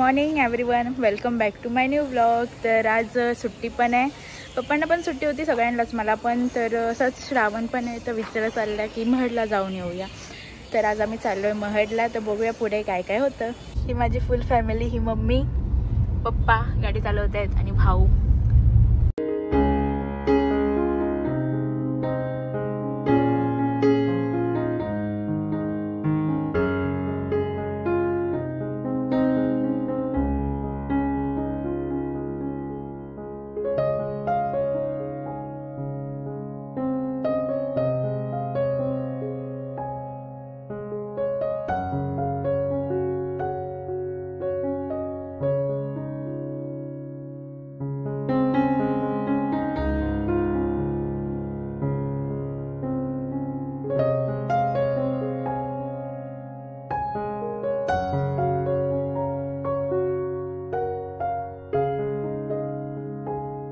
Morning everyone, welcome back to my new vlog. तर आज सुट्टी पण आहे, पप्पांना पण सुट्टी होती, सगळ्यांनाच, मला पण। तर असंच श्रावण पण आहे, तर विचार चालला की महडला जाऊन येऊया। तर आज आम्ही चाललोय महडला, तर बघूया पुढे काय काय होतं। ही माझी फुल फॅमिली, ही मम्मी, पप्पा गाडी चालवत आहेत आणि भाऊ।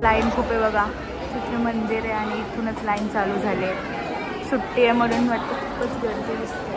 लाईन खूप आहे बघा, तिथे मंदिर आहे आणि इथूनच लाईन चालू झाली आहे। सुट्टी आहे म्हणून वाटतं खूपच गर्दी दिसते।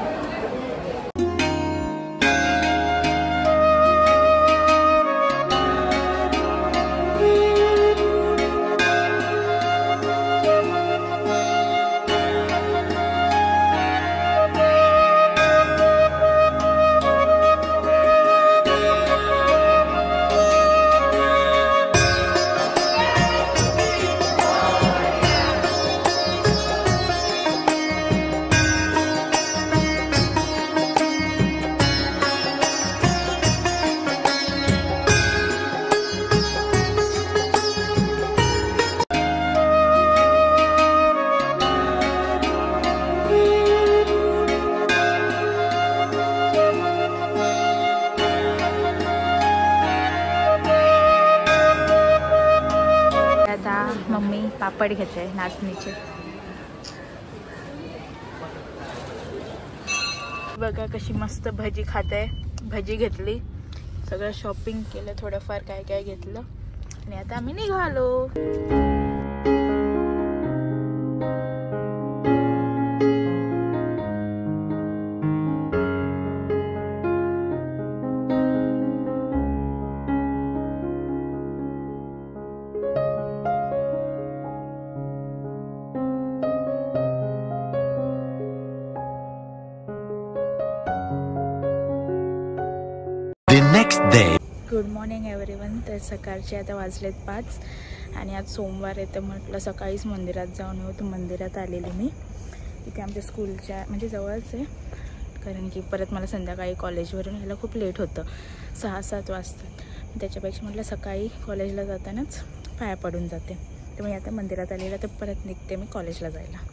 मम्मी पापड घेते नाचणीचे, बघा कशी मस्त भजी खाते। भजी घेतली, सगळं शॉपिंग केलं, थोडंफार काय काय घेतलं आणि आता आम्ही निघालो। Good morning everyone. तर सकाळचे आता वाजलेत 5 आणि आज सोमवार आहे, तर म्हटलं सकाळीच मंदिरात जाऊन येऊ। तर मंदिरात आलेली मी, इथे आमच्या स्कूलच्या म्हणजे जवळच आहे, कारण की परत मला संध्याकाळी कॉलेजवरून यायला खूप लेट होतं, 6-7 वाजतात। त्याच्यापेक्षा म्हटलं सकाळी कॉलेजला जातानाच पाया पडून जाते। तर मी आता मंदिरात आलेला, तर परत निघते मी कॉलेजला जायला।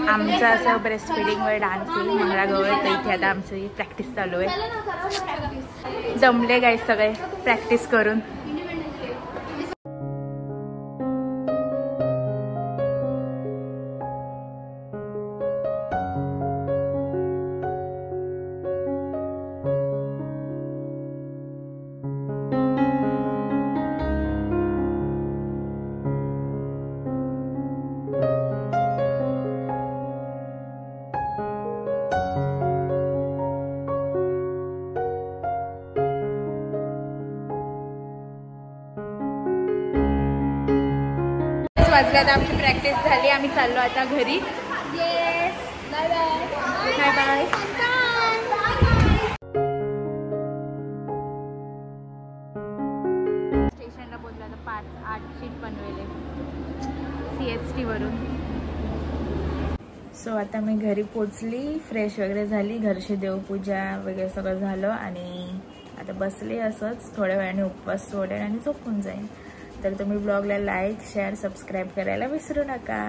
आमचा असं ब्रेस्ट फिडिंगवर डान्स आहे मंगळागौर, तर इथे आता आमची प्रॅक्टिस चालू आहे। जमले गाईस सगळे प्रॅक्टिस करून। वाजल्यात आमची प्रॅक्टिस झाली, आम्ही चाललो आता घरी। Bye bye bye. स्टेशनला बोलला तर 5-8 सीट बनवेले CST वरून। सो आता मी घरी पोचली, फ्रेश वगैरे झाली, घरची देवपूजा वगैरे सगळं झालं आणि आता बसले असंच, थोड्या वेळाने उपवास सोडेन आणि झोपून जाईन। तर तुम्ही ब्लॉगला लाईक शेअर सबस्क्राईब करायला विसरू नका.